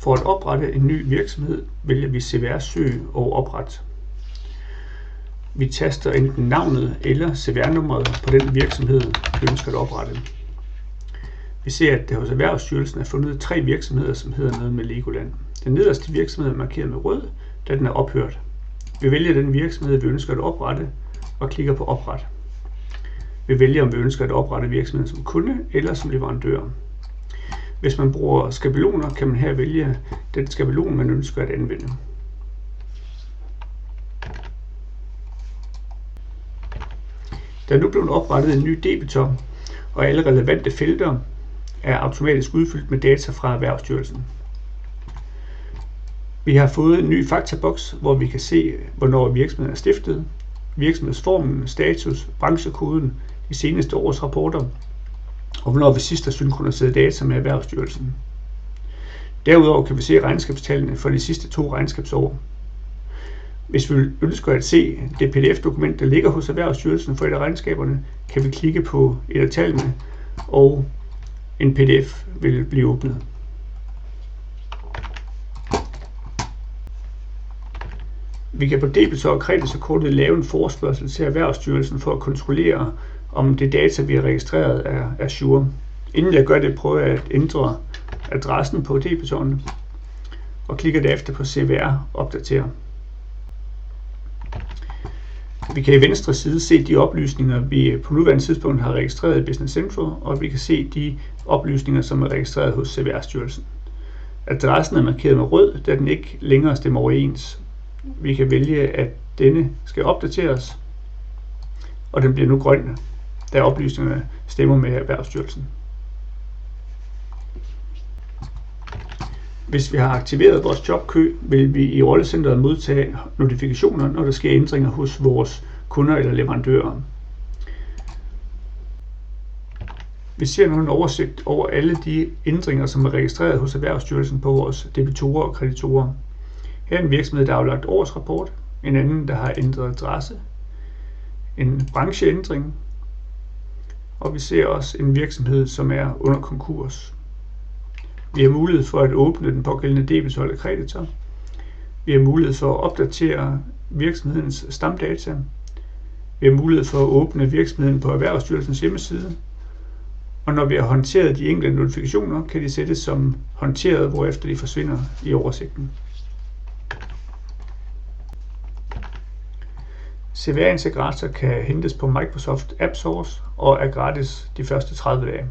For at oprette en ny virksomhed vælger vi CVR Søg og Opret. Vi taster enten navnet eller CVR-nummeret på den virksomhed, vi ønsker at oprette. Vi ser, at der hos Erhvervsstyrelsen er fundet 3 virksomheder, som hedder noget med Legoland. Den nederste virksomhed er markeret med rød, da den er ophørt. Vi vælger den virksomhed, vi ønsker at oprette, og klikker på Opret. Vi vælger, om vi ønsker at oprette virksomheden som kunde eller som leverandør. Hvis man bruger skabeloner, kan man her vælge den skabelon, man ønsker at anvende. Der er nu blevet oprettet en ny debitor, og alle relevante felter er automatisk udfyldt med data fra Erhvervsstyrelsen. Vi har fået en ny faktaboks, hvor vi kan se, hvornår virksomheden er stiftet, virksomhedsformen, status, branchekoden, de seneste års rapporter, og hvornår vi sidst har synkroniseret data med Erhvervsstyrelsen. Derudover kan vi se regnskabstallene for de sidste 2 regnskabsår. Hvis vi ønsker at se det PDF-dokument, der ligger hos Erhvervsstyrelsen for et af regnskaberne, kan vi klikke på et af tallene, og en PDF vil blive åbnet. Vi kan på debitor- og kreditorkortet lave en forespørgsel til Erhvervsstyrelsen for at kontrollere, om det data, vi har registreret, er sure. Inden jeg gør det, prøver jeg at ændre adressen på debitoren og klikker derefter på CVR opdater. Vi kan i venstre side se de oplysninger, vi på nuværende tidspunkt har registreret i Business Central, og vi kan se de oplysninger, som er registreret hos CVR-styrelsen. Adressen er markeret med rød, da den ikke længere stemmer overens. Vi kan vælge, at denne skal opdateres, og den bliver nu grøn, da oplysningerne stemmer med Erhvervsstyrelsen. Hvis vi har aktiveret vores jobkø, vil vi i rollecenteret modtage notifikationer, når der sker ændringer hos vores kunder eller leverandører. Vi ser nu en oversigt over alle de ændringer, som er registreret hos Erhvervsstyrelsen på vores debitorer og kreditorer. Her er en virksomhed, der har aflagt årsrapport, en anden, der har ændret adresse, en brancheændring, og vi ser også en virksomhed, som er under konkurs. Vi har mulighed for at åbne den pågældende debitor eller kreditor. Vi har mulighed for at opdatere virksomhedens stamdata. Vi har mulighed for at åbne virksomheden på Erhvervsstyrelsens hjemmeside. Og når vi har håndteret de enkelte notifikationer, kan de sættes som håndteret, hvorefter de forsvinder i oversigten. CVR Integrator kan hentes på Microsoft AppSource og er gratis de første 30 dage.